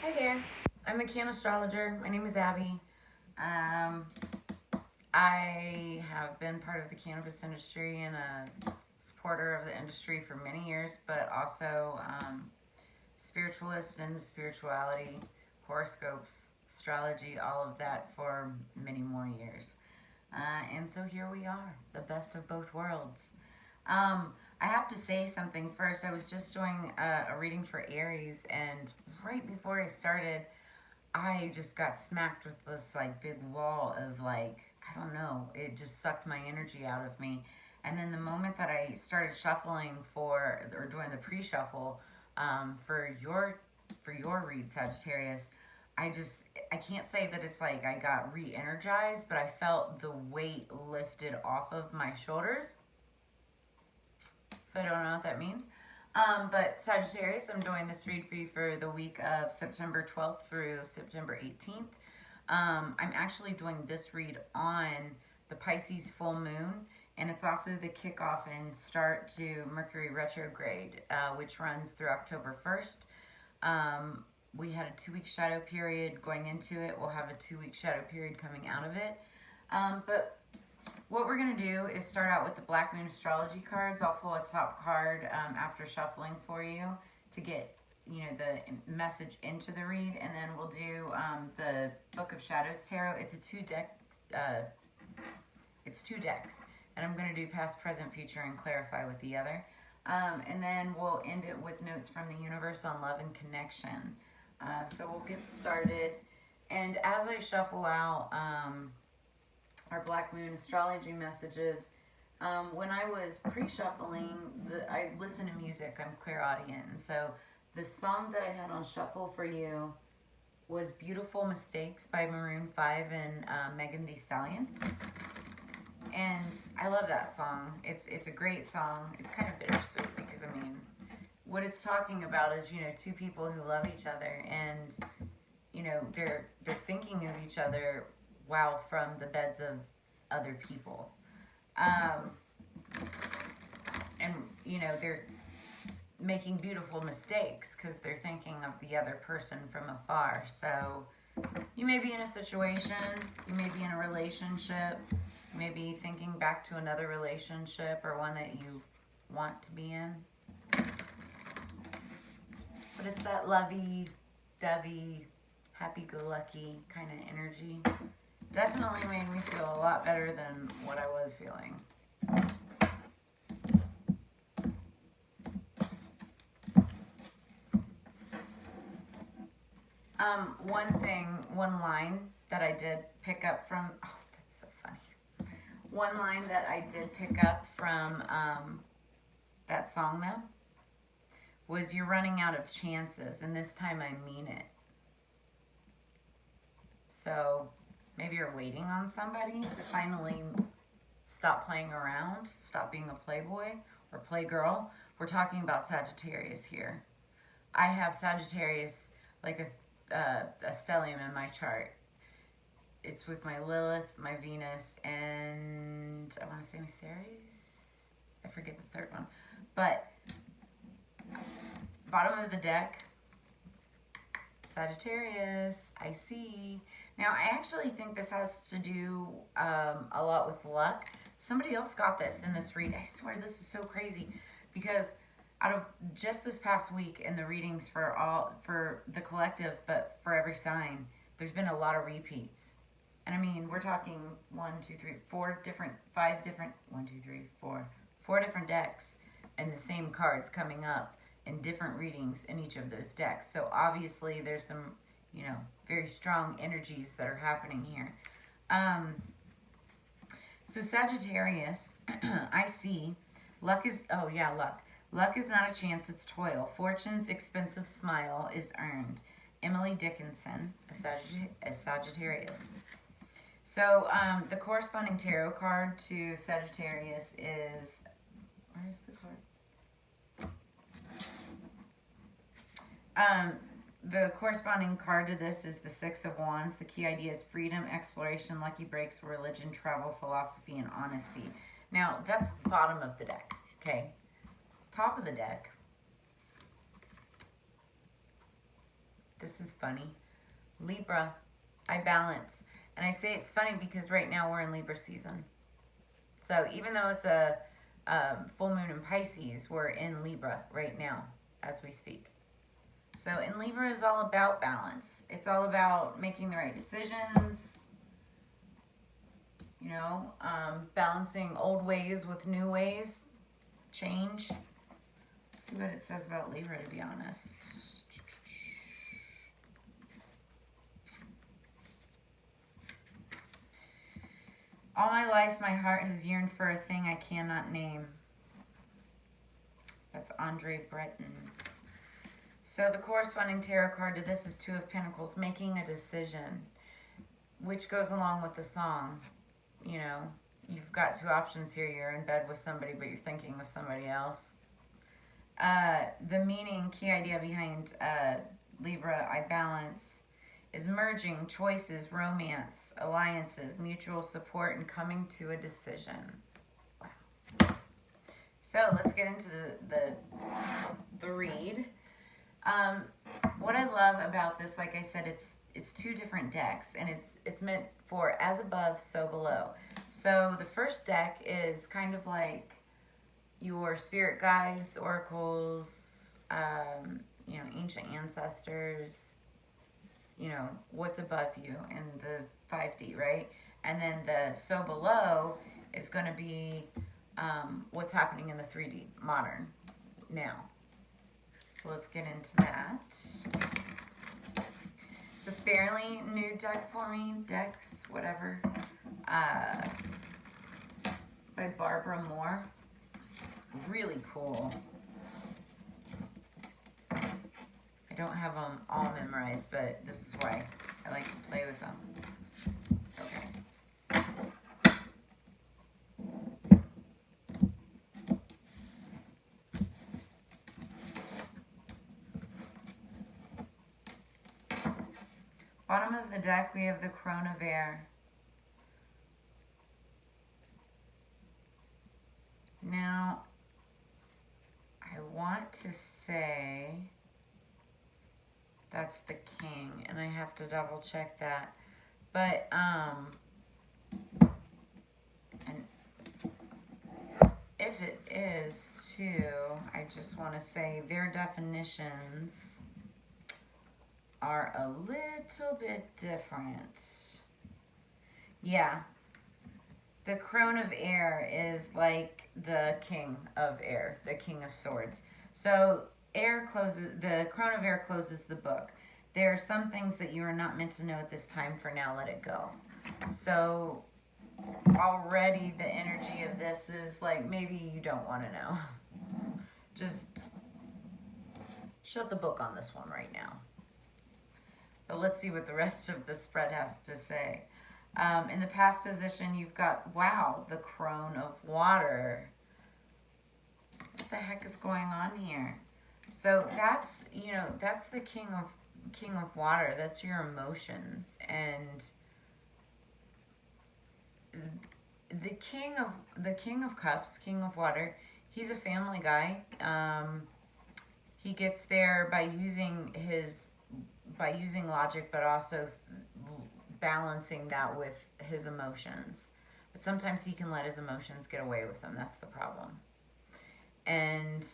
Hi there, I'm the Cannastrologer. My name is Abby. Um, I have been part of the cannabis industry and a supporter of the industry for many years, but also spiritualist and spirituality, horoscopes, astrology, all of that for many more years. And so here we are, the best of both worlds. I have to say something first. I was just doing a reading for Aries, and right before I started, I just got smacked with this like big wall of like, I don't know, it just sucked my energy out of me. And then the moment that I started shuffling for or doing the pre-shuffle for your read, Sagittarius, I can't say that it's like I got re-energized, but I felt the weight lifted off of my shoulders. So I don't know what that means. But Sagittarius, I'm doing this read for you for the week of September 12th through September 18th. I'm actually doing this read on the Pisces full moon, and it's also the kickoff and start to Mercury retrograde, which runs through October 1st. We had a 2-week shadow period going into it. We'll have a 2-week shadow period coming out of it. But what we're going to do is start out with the Black Moon Astrology cards. I'll pull a top card after shuffling for you to get the message into the read, and then we'll do the Book of Shadows Tarot. It's a two decks, and I'm going to do past, present, future, and clarify with the other. And then we'll end it with notes from the universe on love and connection. So we'll get started, and as I shuffle out our Black Moon astrology messages, when I was pre-shuffling, I listen to music. I'm clairaudient, and so the song that I had on shuffle for you was "Beautiful Mistakes" by Maroon 5 and Megan Thee Stallion, and I love that song. It's a great song. It's kind of bittersweet because what it's talking about is two people who love each other, and they're thinking of each other while from the beds of other people. And they're making beautiful mistakes because they're thinking of the other person from afar. So you may be in a situation, you may be in a relationship, you may be thinking back to another relationship or one that you want to be in. But it's that lovey-dovey, happy-go-lucky kind of energy. Definitely made me feel a lot better than what I was feeling. One line that I did pick up from, oh, that's so funny. One line that I did pick up from that song, though, was "You're running out of chances, and this time I mean it." So maybe you're waiting on somebody to finally stop playing around, stop being a playboy or playgirl. We're talking about Sagittarius here. I have Sagittarius like a stellium in my chart. It's with my Lilith, my Venus, and I want to say my Ceres. I forget the third one. But bottom of the deck, Sagittarius, I see. Now, I actually think this has to do a lot with luck. Somebody else got this in this read. I swear this is so crazy because out of just this past week in the readings for the collective, but for every sign, there's been a lot of repeats. And we're talking 4 different decks and the same cards coming up in different readings in each of those decks. So obviously there's some, very strong energies that are happening here. So Sagittarius, I see, luck. Luck is not a chance, it's toil. Fortune's expensive smile is earned. Emily Dickinson, a Sagittarius. So the corresponding tarot card to Sagittarius is, where's the card? The corresponding card to this is the Six of Wands. The key idea is freedom, exploration, lucky breaks, religion, travel, philosophy, and honesty. Now, that's the bottom of the deck, okay? Top of the deck, this is funny. Libra, I balance. And I say it's funny because right now we're in Libra season. So even though it's a full moon in Pisces, we're in Libra right now as we speak. So in Libra is all about balance. It's all about making the right decisions, you know, balancing old ways with new ways, change. Let's see what it says about Libra, to be honest. All my life, my heart has yearned for a thing I cannot name. That's Andre Breton. So the corresponding tarot card to this is Two of Pentacles, making a decision, which goes along with the song. You know, you've got two options here. You're in bed with somebody, but you're thinking of somebody else. The meaning, key idea behind Libra, I balance, is merging, choices, romance, alliances, mutual support, and coming to a decision. Wow. So let's get into the read. What I love about this, like I said, it's two different decks, and it's meant for as above, so below. So the first deck is kind of like your spirit guides, oracles, you know, ancient ancestors, you know, what's above you in the 5D, right? And then the so below is going to be what's happening in the 3D, modern, now. So let's get into that. It's a fairly new deck for me, decks, whatever. It's by Barbara Moore. Really cool. I don't have them all memorized, but this is why I like to play with them. Okay. Bottom of the deck, we have the Crone of Air. Now, I want to say that's the King, and I have to double check that. But, and if it is too, I just want to say their definitions are a little bit different. Yeah. The Crone of Air is like the King of Air, the King of Swords. So air closes, the Crone of Air closes the book. There are some things that you are not meant to know at this time. For now, let it go. So already the energy of this is like, maybe you don't want to know. Just shut the book on this one right now. But let's see what the rest of the spread has to say. In the past position, you've got, wow, the Crone of Water. What the heck is going on here? So that's, you know, that's the King of Water. That's your emotions. And the King of Cups, King of Water, he's a family guy. He gets there by using logic, but also balancing that with his emotions. But sometimes he can let his emotions get away with him. That's the problem. And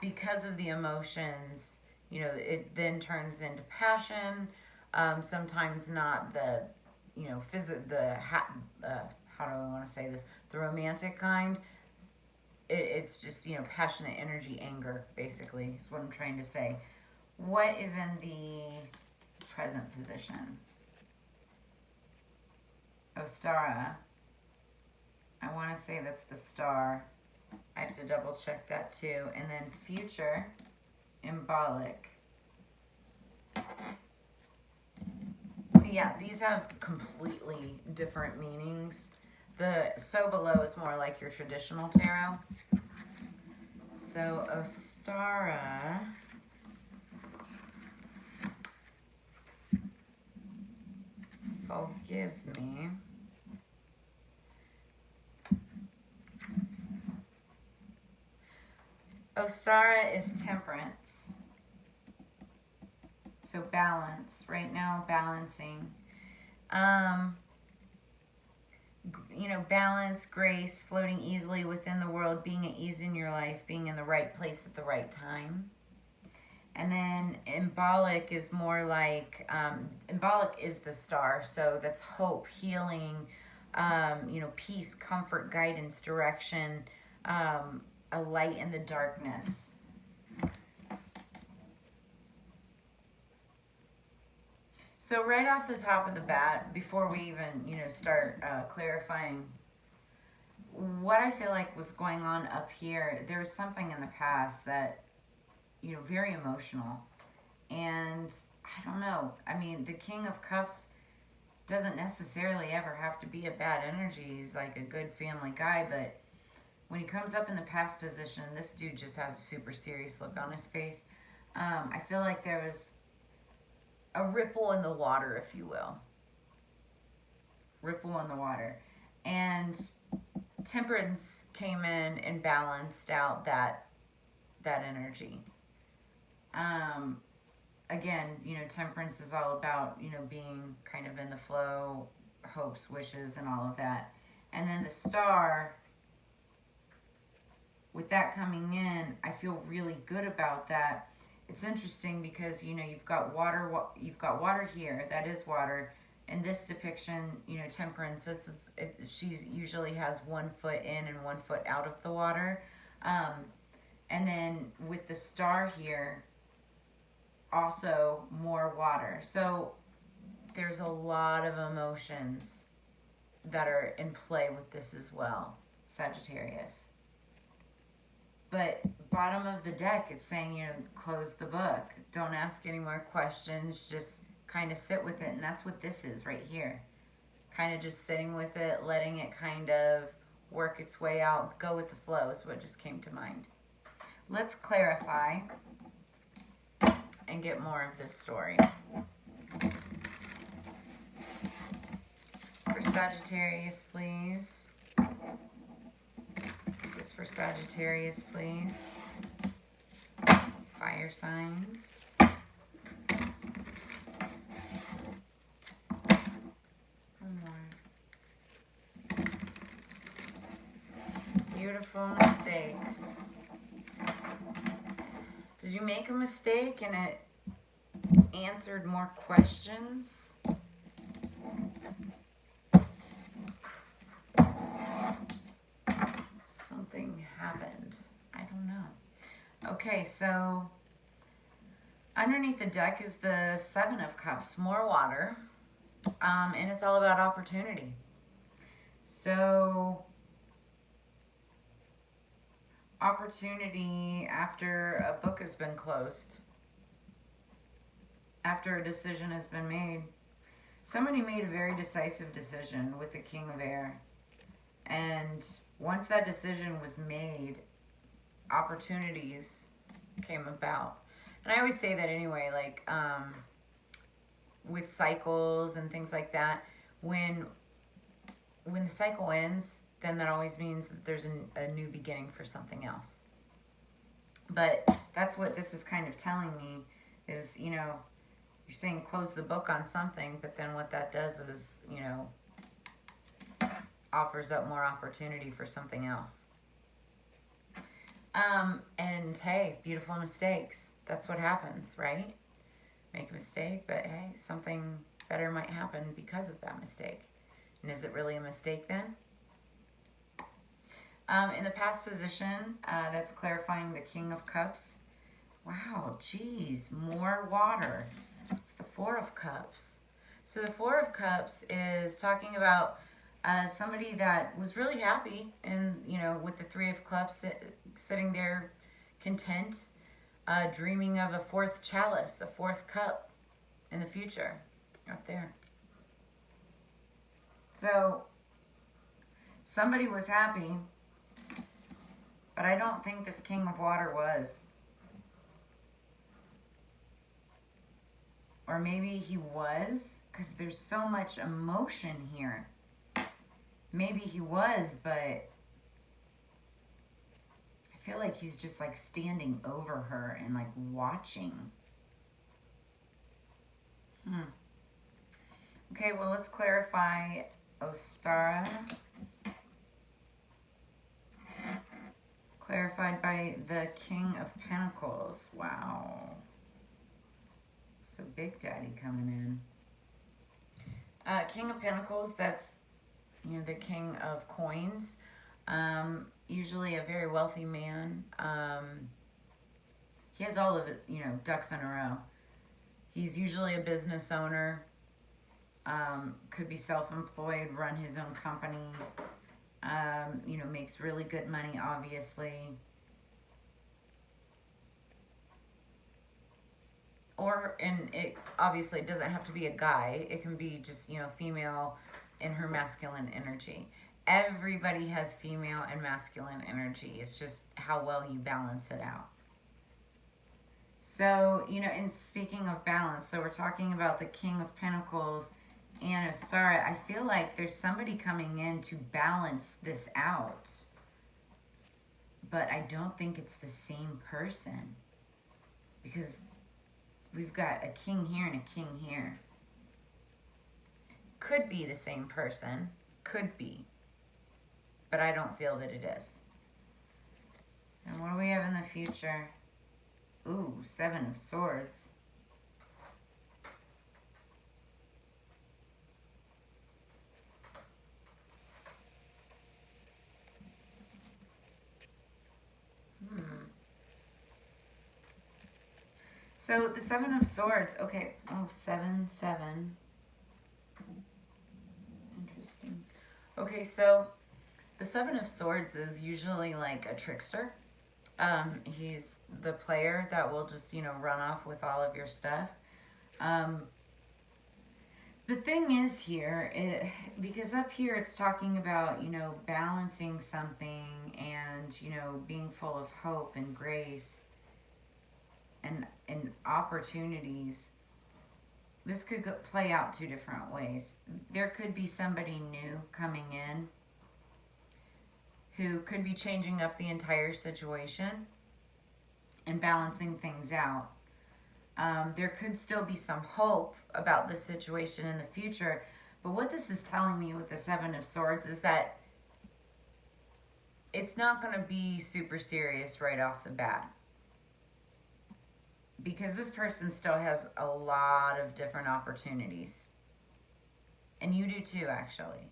because of the emotions, you know, it then turns into passion. Sometimes not the, you know, how do I want to say this? The romantic kind. It's just, you know, passionate energy, anger, basically, is what I'm trying to say. What is in the present position? Ostara. I want to say that's the Star. I have to double check that too. And then future, Embolic. So yeah, these have completely different meanings. The so below is more like your traditional tarot. So Ostara, forgive me. Ostara is temperance. So balance, right now, balancing. You know, balance, grace, floating easily within the world, being at ease in your life, being in the right place at the right time. And then embolic is more like, embolic is the star, so that's hope, healing, you know, peace, comfort, guidance, direction, a light in the darkness. So right off the top of the bat, before we even, you know, start clarifying what I feel like was going on up here, there was something in the past that, you know, very emotional. And I don't know. I mean, the King of Cups doesn't necessarily ever have to be a bad energy. He's like a good family guy, but when he comes up in the past position, this dude just has a super serious look on his face. I feel like there was a ripple in the water, if you will. Ripple in the water. And Temperance came in and balanced out that energy. Again, you know, Temperance is all about, you know, being kind of in the flow, hopes, wishes, and all of that. And then the star, with that coming in, I feel really good about that. It's interesting because, you know, you've got water here. That is water. In this depiction, you know, Temperance, she's usually has 1 foot in and 1 foot out of the water. And then with the star here, also more water. So there's a lot of emotions that are in play with this as well, Sagittarius. But bottom of the deck, it's saying, you know, close the book. Don't ask any more questions. Just kind of sit with it. And that's what this is right here. Kind of just sitting with it, letting it kind of work its way out. Go with the flow is what just came to mind. Let's clarify and get more of this story. For Sagittarius, please. This is for Sagittarius, please. Fire signs. One more. Beautiful mistakes. Did you make a mistake and it answered more questions? Something happened. I don't know. Okay, so underneath the deck is the 7 of Cups, more water, and it's all about opportunity. So opportunity after a book has been closed, after a decision has been made. Somebody made a very decisive decision with the King of Air, and once that decision was made, opportunities came about. And I always say that anyway, like with cycles and things like that, when the cycle ends, then that always means that there's a new beginning for something else. But that's what this is kind of telling me is, you know, you're saying close the book on something, but then what that does is, you know, offers up more opportunity for something else. And hey, beautiful mistakes. That's what happens, right? Make a mistake, but hey, something better might happen because of that mistake. And is it really a mistake then? In the past position, that's clarifying the King of Cups. Wow, geez, more water. It's the 4 of Cups. So the 4 of Cups is talking about somebody that was really happy and, you know, with the 3 of Cups sitting there content, dreaming of a 4th chalice, a 4th cup in the future, up there. So somebody was happy, but I don't think this King of Water was. Or maybe he was, because there's so much emotion here. Maybe he was, but I feel like he's just like standing over her and like watching. Okay, well, let's clarify Ostara. Clarified by the King of Pentacles. Wow. So Big Daddy coming in. King of Pentacles, that's, you know, the king of coins. Usually a very wealthy man. He has all of it, you know, ducks in a row. He's usually a business owner. Could be self-employed, run his own company. You know, makes really good money, obviously. And it obviously doesn't have to be a guy. It can be just, you know, female in her masculine energy. Everybody has female and masculine energy. It's just how well you balance it out. So, you know, and speaking of balance, so we're talking about the King of Pentacles and Ostara. I feel like there's somebody coming in to balance this out. But I don't think it's the same person. Because we've got a king here and a king here. Could be the same person. Could be. But I don't feel that it is. And what do we have in the future? Ooh, 7 of Swords. So the 7 of Swords, okay. Oh, 7, 7. Interesting. Okay, so the 7 of Swords is usually like a trickster. He's the player that will just, you know, run off with all of your stuff. The thing is here, because up here it's talking about, you know, balancing something and, you know, being full of hope and grace and opportunities. This could play out 2 different ways. There could be somebody new coming in who could be changing up the entire situation and balancing things out. There could still be some hope about the situation in the future. But what this is telling me with the 7 of Swords is that it's not going to be super serious right off the bat. Because this person still has a lot of different opportunities. And you do too, actually.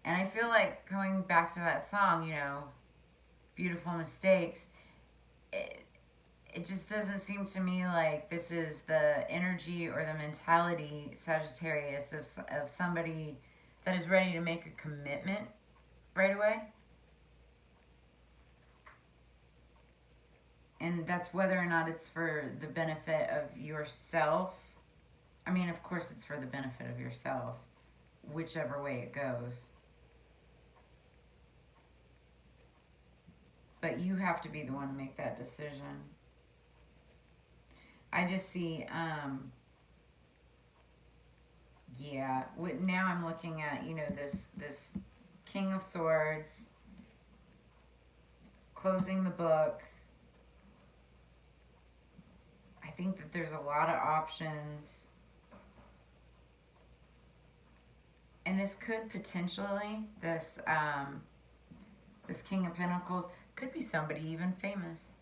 And I feel like going back to that song, you know, Beautiful Mistakes, it just doesn't seem to me like this is the energy or the mentality, Sagittarius, of somebody that is ready to make a commitment right away. And that's whether or not it's for the benefit of yourself. I mean, of course it's for the benefit of yourself, whichever way it goes. But you have to be the one to make that decision. I just see, yeah, now I'm looking at, you know, this King of Swords, closing the book. I think that there's a lot of options. And this could potentially, this King of Pentacles, could be somebody even famous.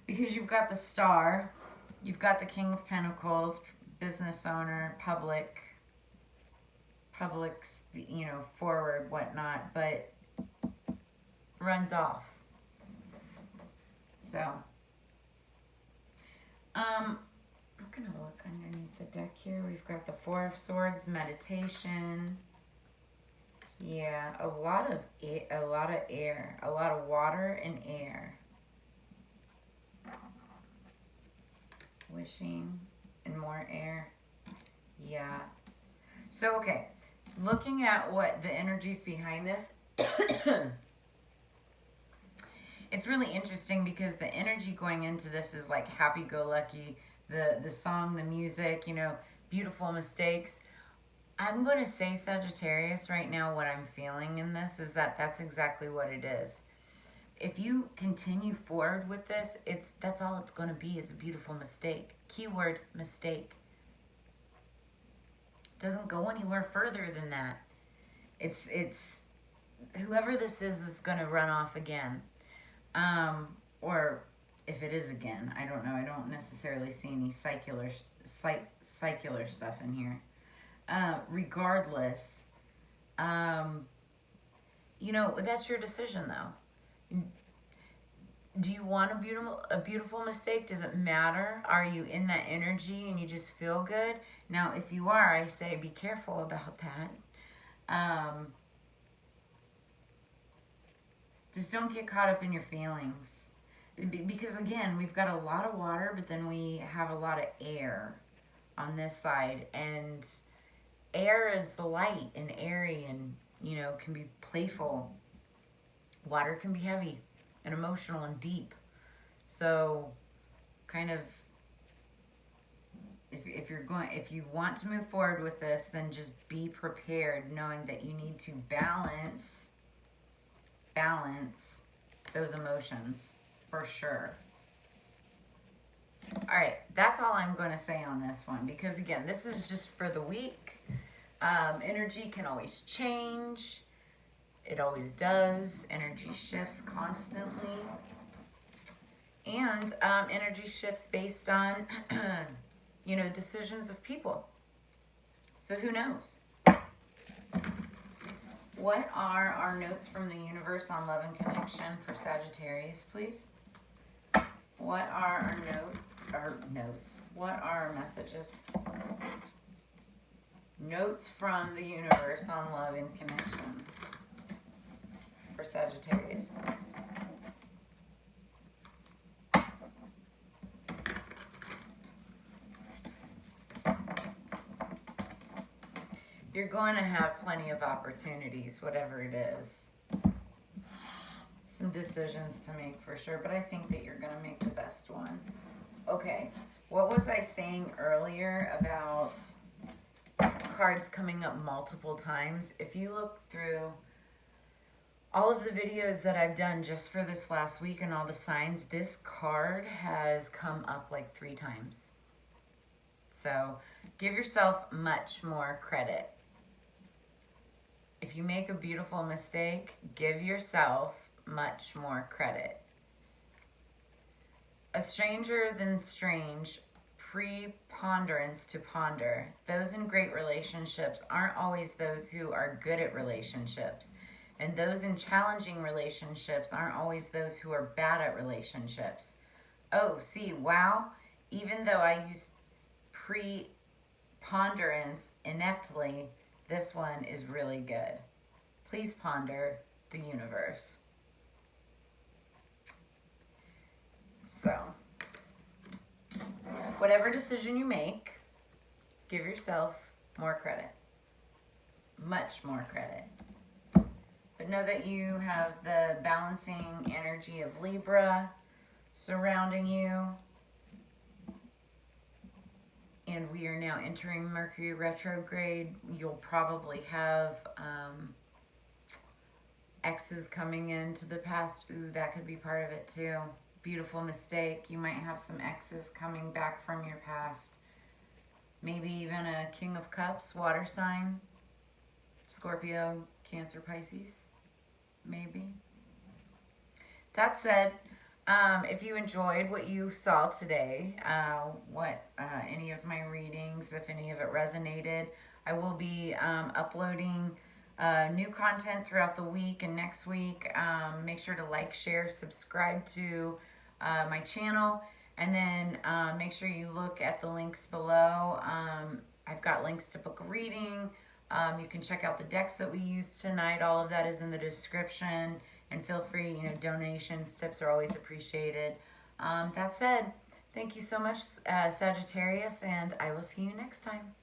Because you've got the Star, you've got the King of Pentacles, business owner, public, you know, forward, whatnot, but runs off. So, I'm gonna look underneath the deck here. We've got the 4 of Swords, meditation. Yeah, a lot of air, a lot of water and air. Wishing and more air. Yeah. So, okay, looking at what the energies behind this, it's really interesting because the energy going into this is like happy-go-lucky, the song, the music, you know, beautiful mistakes. I'm going to say, Sagittarius, right now what I'm feeling in this is that that's exactly what it is. if you continue forward with this, that's all it's going to be, is a beautiful mistake. Keyword mistake. Doesn't go anywhere further than that. It's whoever this is going to run off again. Or if it is again, I don't know. I don't necessarily see any secular stuff in here. Regardless, you know, that's your decision though. Do you want a beautiful mistake? Does it matter? Are you in that energy and you just feel good? Now, if you are, I say be careful about that. Just don't get caught up in your feelings. Because again, we've got a lot of water, but then we have a lot of air on this side. And air is light and airy and, you know, can be playful. Water can be heavy and emotional and deep. So kind of, if you want to move forward with this, then just be prepared, knowing that you need to balance those emotions for sure. All right, that's all I'm going to say on this one, because again, this is just for the week. Energy can always change. It always does. Energy shifts constantly. And energy shifts based on, you know, decisions of people. So who knows? What are our notes from the universe on love and connection for Sagittarius, please? What are our notes? What are our messages? Notes from the universe on love and connection for Sagittarius, please. You're going to have plenty of opportunities, whatever it is. Some decisions to make for sure, but I think that you're going to make the best one. Okay, what was I saying earlier about cards coming up multiple times? If you look through all of the videos that I've done just for this last week and all the signs, this card has come up like 3 times. So give yourself much more credit. If you make a beautiful mistake, give yourself much more credit. A stranger than strange, preponderance to ponder. Those in great relationships aren't always those who are good at relationships. And those in challenging relationships aren't always those who are bad at relationships. Oh, see, wow. Even though I use preponderance ineptly, this one is really good. Please ponder the universe. So, whatever decision you make, give yourself more credit. Much more credit. But know that you have the balancing energy of Libra surrounding you. And we are now entering Mercury retrograde. You'll probably have exes coming into the past. Ooh, that could be part of it too. Beautiful mistake. You might have some exes coming back from your past. Maybe even a King of Cups, water sign. Scorpio, Cancer, Pisces. Maybe. That said, if you enjoyed what you saw today, any of my readings, if any of it resonated, I will be uploading new content throughout the week and next week. Make sure to like, share, subscribe to my channel, and then make sure you look at the links below. I've got links to book a reading. You can check out the decks that we used tonight. All of that is in the description. And feel free, you know, donations, tips are always appreciated. That said, thank you so much, Sagittarius, and I will see you next time.